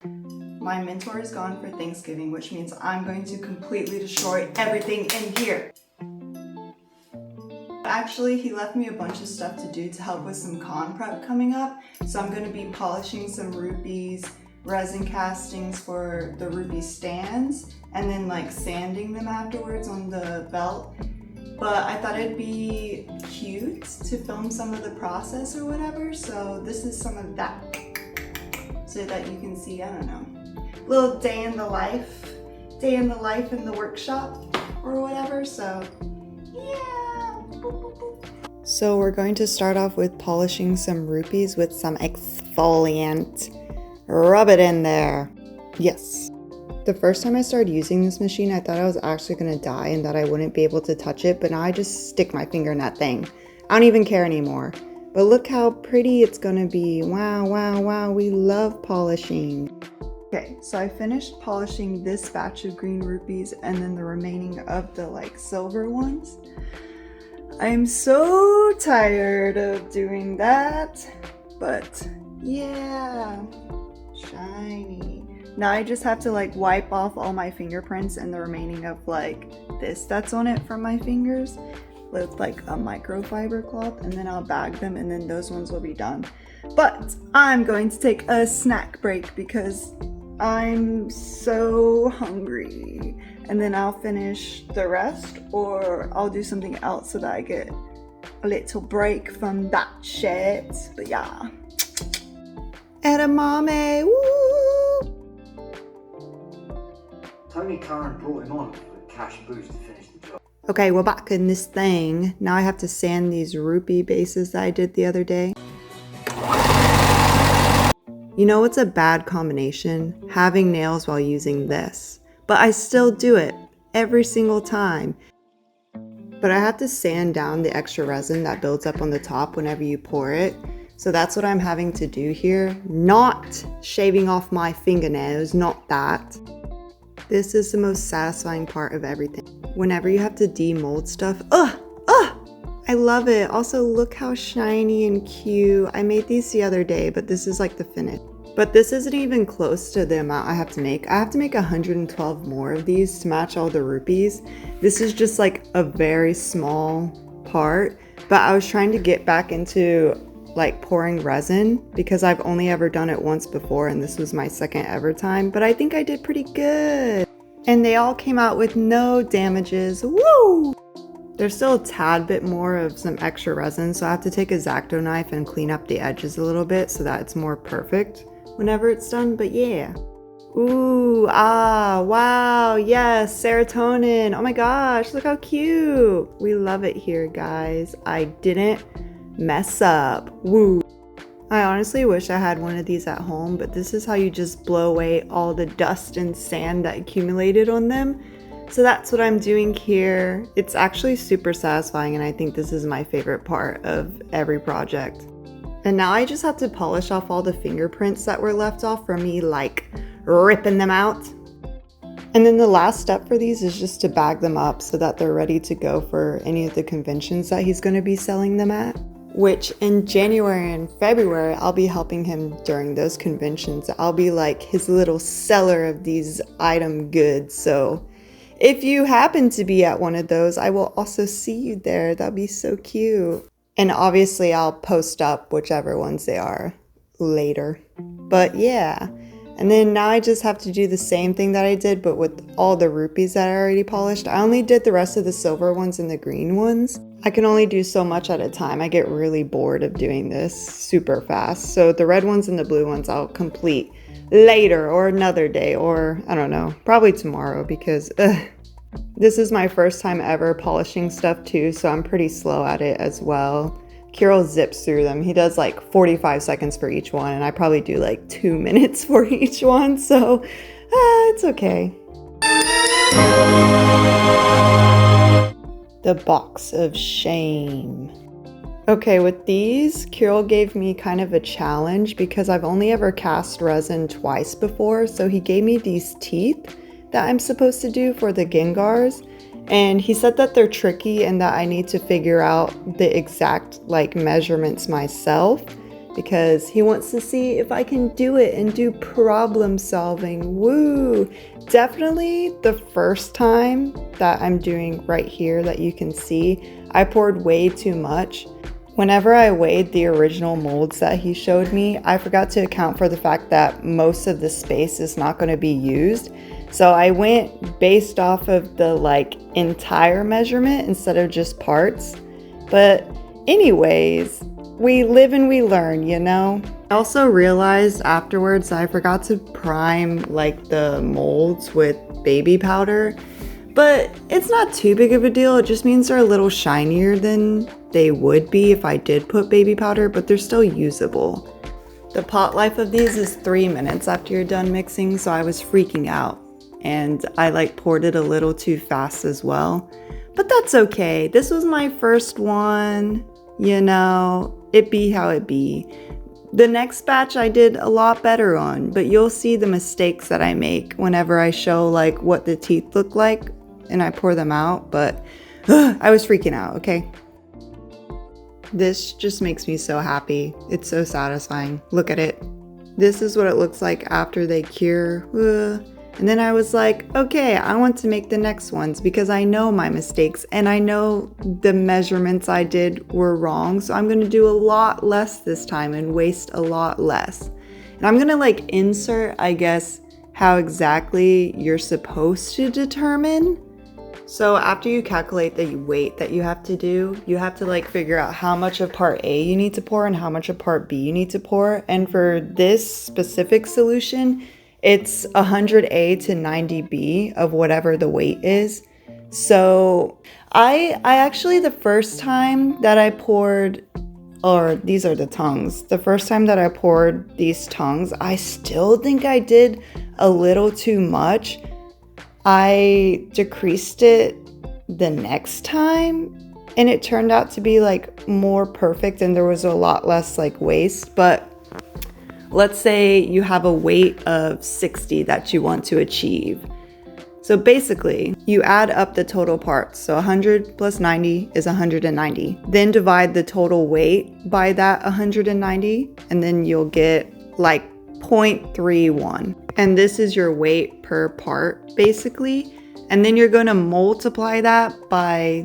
My mentor is gone for Thanksgiving, which means I'm going to completely destroy everything in here. Actually, he left me a bunch of stuff to do to help with some con prep coming up. So I'm going to be polishing some rupees, resin castings for the rupee stands, and then like sanding them afterwards on the belt. But I thought it'd be cute to film some of the process or whatever. So this is some of that, so that you can see, I don't know, little day in the life in the workshop or whatever. So yeah. So we're going to start off with polishing some rupees with some exfoliant. Rub it in there. Yes. The first time I started using this machine, I thought I was actually gonna die and that I wouldn't be able to touch it, but now I just stick my finger in that thing. I don't even care anymore. But look how pretty it's gonna be. Wow, wow, wow, we love polishing. Okay, so I finished polishing this batch of green rupees and then the remaining of the like silver ones. I'm so tired of doing that, but yeah, shiny. Now I just have to like wipe off all my fingerprints and the remaining of like this that's on it from my fingers with like a microfiber cloth, and then I'll bag them and then those ones will be done. But I'm going to take a snack break because I'm so hungry, and then I'll finish the rest or I'll do something else so that I get a little break from that shit. But yeah, edamame, woo! Tony Curran brought him on for cash boost to finish the job. Okay, we're back in this thing. Now I have to sand these rupee bases that I did the other day. You know what's a bad combination? Having nails while using this. But I still do it every single time. But I have to sand down the extra resin that builds up on the top whenever you pour it. So that's what I'm having to do here. Not shaving off my fingernails, not that. This is the most satisfying part of everything. Whenever you have to demold stuff, I love it. Also, look how shiny and cute. I made these the other day, but this is like the finish. But this isn't even close to the amount I have to make. I have to make 112 more of these to match all the rupees. This is just like a very small part, but I was trying to get back into like pouring resin because I've only ever done it once before and this was my second ever time, but I think I did pretty good. And they all came out with no damages. Woo! There's still a tad bit more of some extra resin, so I have to take a X-Acto knife and clean up the edges a little bit so that it's more perfect whenever it's done, but yeah. Ooh, ah, wow, yes, serotonin. Oh my gosh, look how cute. We love it here, guys. I didn't mess up. Woo. I honestly wish I had one of these at home, but this is how you just blow away all the dust and sand that accumulated on them. So that's what I'm doing here. It's actually super satisfying, and I think this is my favorite part of every project. And now I just have to polish off all the fingerprints that were left off from me like ripping them out. And then the last step for these is just to bag them up so that they're ready to go for any of the conventions that he's going to be selling them at. Which in January and February, I'll be helping him during those conventions. I'll be like his little seller of these item goods. So if you happen to be at one of those, I will also see you there. That'd be so cute. And obviously I'll post up whichever ones they are later. But yeah. And then now I just have to do the same thing that I did, but with all the rupees that I already polished. I only did the rest of the silver ones and the green ones. I can only do so much at a time. I get really bored of doing this super fast. So the red ones and the blue ones I'll complete later or another day, or I don't know, probably tomorrow, because this is my first time ever polishing stuff too, so I'm pretty slow at it as well. Kiril zips through them. He does like 45 seconds for each one, and I probably do like 2 minutes for each one, so it's okay. The box of shame. Okay, with these, Kiril gave me kind of a challenge because I've only ever cast resin twice before, so he gave me these teeth that I'm supposed to do for the Gengars. And he said that they're tricky and that I need to figure out the exact like measurements myself. because he wants to see if I can do it and do problem solving. Woo! Definitely the first time that I'm doing right here that you can see, I poured way too much. Whenever I weighed the original molds that he showed me, I forgot to account for the fact that most of the space is not going to be used. So I went based off of the entire measurement instead of just parts. But anyways, we live and we learn, you know? I also realized afterwards I forgot to prime the molds with baby powder. But it's not too big of a deal. It just means they're a little shinier than they would be if I did put baby powder, but they're still usable. The pot life of these is 3 minutes after you're done mixing, so I was freaking out. And I poured it a little too fast as well. But that's okay. This was my first one, you know, it be how it be. The next batch I did a lot better on, but you'll see the mistakes that I make whenever I show what the teeth look like and I pour them out, but I was freaking out, okay? This just makes me so happy. It's so satisfying. Look at it. This is what it looks like after they cure. And then I was like, okay, I want to make the next ones because I know my mistakes and I know the measurements I did were wrong. So I'm going to do a lot less this time and waste a lot less. And I'm going to insert, I guess, how exactly you're supposed to determine. So after you calculate the weight that you have to do, you have to figure out how much of part A you need to pour and how much of part B you need to pour. And for this specific solution, it's 100A to 90B of whatever the weight is. So I actually, the first time that I poured, or these are the tongues, the first time that I poured these tongues, I still think I did a little too much. I decreased it the next time and it turned out to be more perfect and there was a lot less waste. But let's say you have a weight of 60 that you want to achieve. So basically you add up the total parts. So 100 plus 90 is 190. Then divide the total weight by that 190 and then you'll get 0.31. And this is your weight per part basically. And then you're going to multiply that by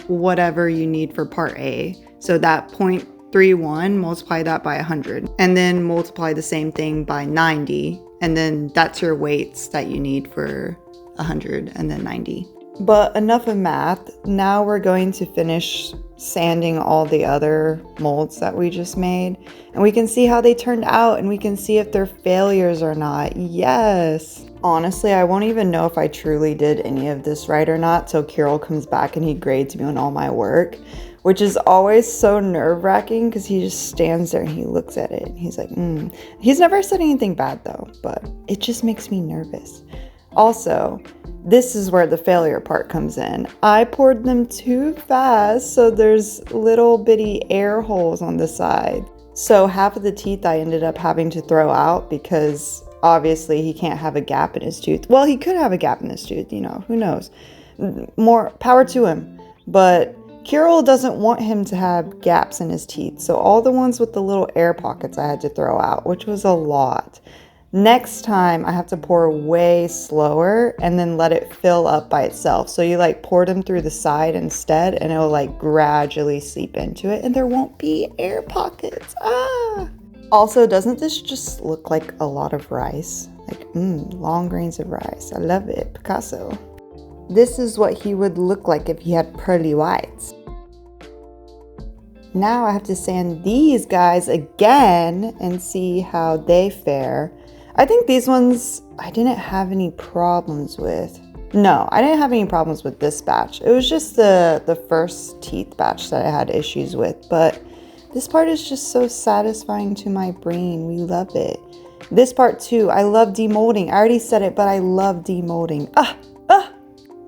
whatever you need for part A. So that 0.31, multiply that by 100 and then multiply the same thing by 90. And then that's your weights that you need for 100 and then 90. But enough of math. Now we're going to finish sanding all the other molds that we just made. And we can see how they turned out and we can see if they're failures or not. Yes. Honestly, I won't even know if I truly did any of this right or not till Kiril comes back and he grades me on all my work, which is always so nerve-wracking because he just stands there and he looks at it and he's like, He's never said anything bad though, but it just makes me nervous. Also, this is where the failure part comes in. I poured them too fast, so there's little bitty air holes on the side. So half of the teeth I ended up having to throw out because obviously he can't have a gap in his tooth. Well, he could have a gap in his tooth, you know, who knows? More power to him. But Kiril doesn't want him to have gaps in his teeth. So all the ones with the little air pockets I had to throw out, which was a lot. Next time I have to pour way slower and then let it fill up by itself. So you pour them through the side instead and it'll gradually seep into it and there won't be air pockets. Also, doesn't this just look like a lot of rice? Long grains of rice. I love it. Picasso. This is what he would look like if he had pearly whites. Now I have to sand these guys again and see how they fare. I think these ones I didn't have any problems with. No, I didn't have any problems with this batch. It was just the first teeth batch that I had issues with. But this part is just so satisfying to my brain. We love it. This part too, I love demolding. I already said it, but I love demolding.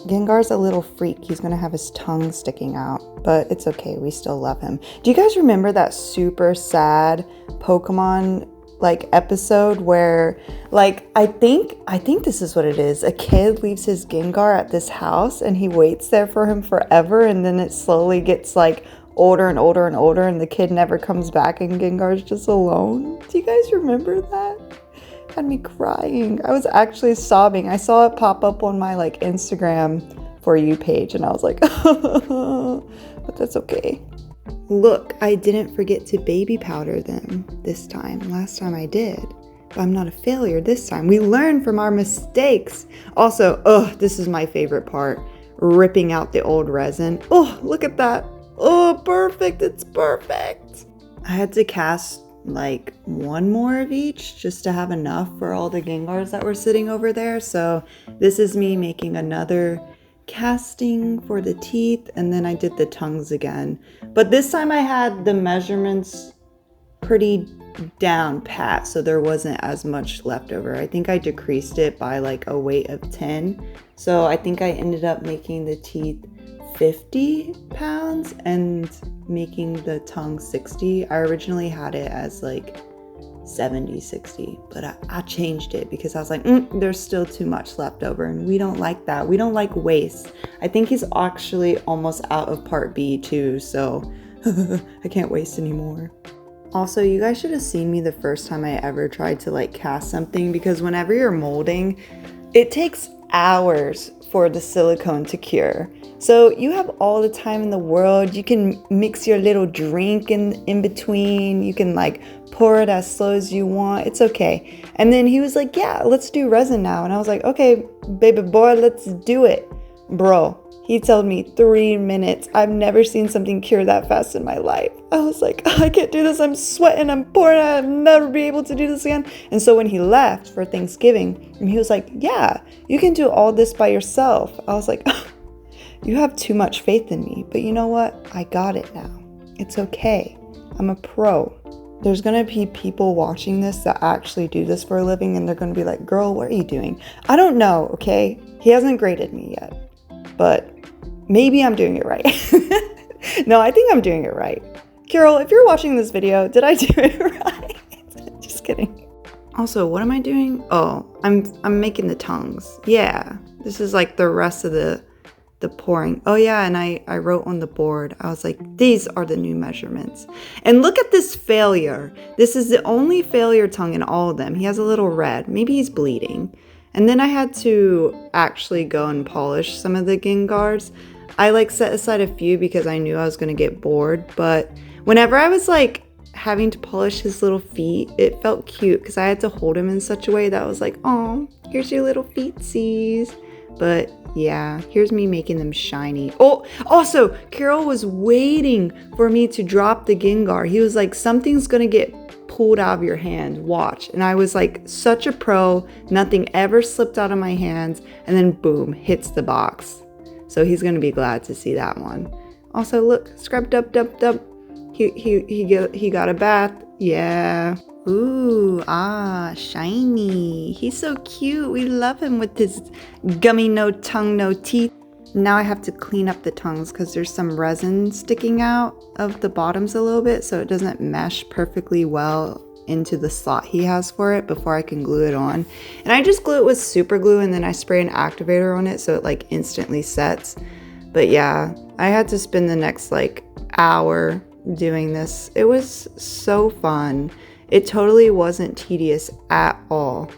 Gengar's a little freak. He's gonna have his tongue sticking out, but it's okay. We still love him. Do you guys remember that super sad Pokemon episode where I think this is what it is. A kid leaves his Gengar at this house and he waits there for him forever and then it slowly gets older and older and older, and the kid never comes back and Gengar's just alone. Do you guys remember that? Had me crying. I was actually sobbing. I saw it pop up on my like Instagram For You page and I was like, but that's okay. Look, I didn't forget to baby powder them this time. Last time I did. But I'm not a failure this time. We learn from our mistakes. Also, this is my favorite part. Ripping out the old resin. Oh, look at that. Oh, perfect. It's perfect. I had to cast like one more of each just to have enough for all the Gengars that were sitting over there. So this is me making another casting for the teeth, and then I did the tongues again. But this time I had the measurements pretty down pat, so there wasn't as much left over. I think I decreased it by like a weight of 10. So I think I ended up making the teeth 50 pounds and making the tongue 60. I originally had it as like 70, 60, but I changed it because I was like, there's still too much left over and we don't like that. We don't like waste. I think he's actually almost out of part B too, so I can't waste anymore. Also, you guys should have seen me the first time I ever tried to like cast something, because whenever you're molding, it takes hours for the silicone to cure. So you have all the time in the world. You can mix your little drink in between. You can like pour it as slow as you want. It's okay. And then he was like, yeah, let's do resin now. And I was like, okay, baby boy, let's do it. Bro, he told me 3 minutes. I've never seen something cure that fast in my life. I was like, I can't do this. I'm sweating. I'm pouring. I'll never be able to do this again. And so when he left for Thanksgiving, he was like, yeah, you can do all this by yourself. I was like, you have too much faith in me. But you know what? I got it now. It's okay. I'm a pro. There's going to be people watching this that actually do this for a living, and they're going to be like, girl, what are you doing? I don't know, okay? He hasn't graded me yet. But maybe I'm doing it right. No, I think I'm doing it right. Kiril, if you're watching this video, did I do it right? Just kidding. Also, what am I doing? Oh, I'm making the tongues. Yeah, this is like the rest of the pouring. Oh yeah, and I wrote on the board, I was like, these are the new measurements. And look at this failure. This is the only failure tongue in all of them. He has a little red. Maybe he's bleeding. And then I had to actually go and polish some of the Gengars. I like set aside a few because I knew I was going to get bored. But whenever I was like having to polish his little feet, it felt cute because I had to hold him in such a way that was like, oh, here's your little feetsies. But yeah, here's me making them shiny. Oh, also, Kiril was waiting for me to drop the Gengar. He was like, something's going to get pulled out of your hand, watch. And I was like such a pro, nothing ever slipped out of my hands, and then boom, hits the box. So he's gonna be glad to see that one. Also, look, scrubbed up. He got a bath. Yeah. Ooh, shiny. He's so cute. We love him with his gummy, no tongue, no teeth. Now I have to clean up the tongues because there's some resin sticking out of the bottoms a little bit, so it doesn't mesh perfectly well into the slot he has for it before I can glue it on. And I just glue it with super glue, and then I spray an activator on it so it like instantly sets. But yeah, I had to spend the next like hour doing this. It was so fun. It totally wasn't tedious at all.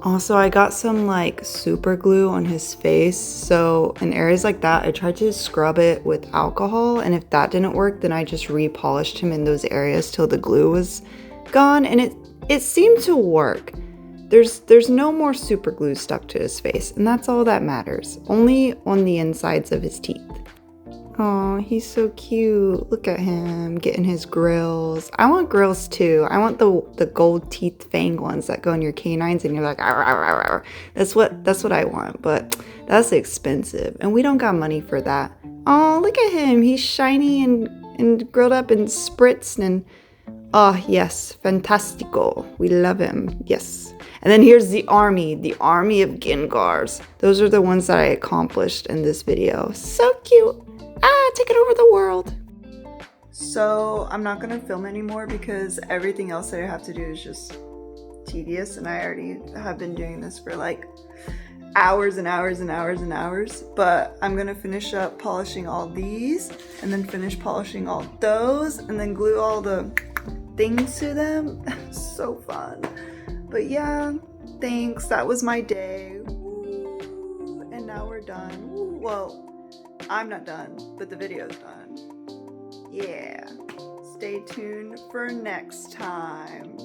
Also, I got some like super glue on his face, so in areas like that I tried to scrub it with alcohol, and if that didn't work, then I just repolished him in those areas till the glue was gone, and it seemed to work. There's no more super glue stuck to his face, and that's all that matters. Only on the insides of his teeth. Oh, he's so cute. Look at him getting his grills. I want grills too. I want the gold teeth fang ones that go in your canines and you're like, arr, arr, arr, arr. That's what I want, but that's expensive and we don't got money for that. Oh, look at him. He's shiny and grilled up and spritzed and oh yes, fantastico. We love him. Yes. And then here's the army of Gengars. Those are the ones that I accomplished in this video. So cute. Taking over the world. So I'm not gonna film anymore because everything else that I have to do is just tedious, and I already have been doing this for like hours and hours and hours and hours, but I'm gonna finish up polishing all these and then finish polishing all those and then glue all the things to them. So fun. But yeah, thanks. That was my day. Woo. And now we're done. Woo. Well, I'm not done, but the video's done. Yeah. Stay tuned for next time.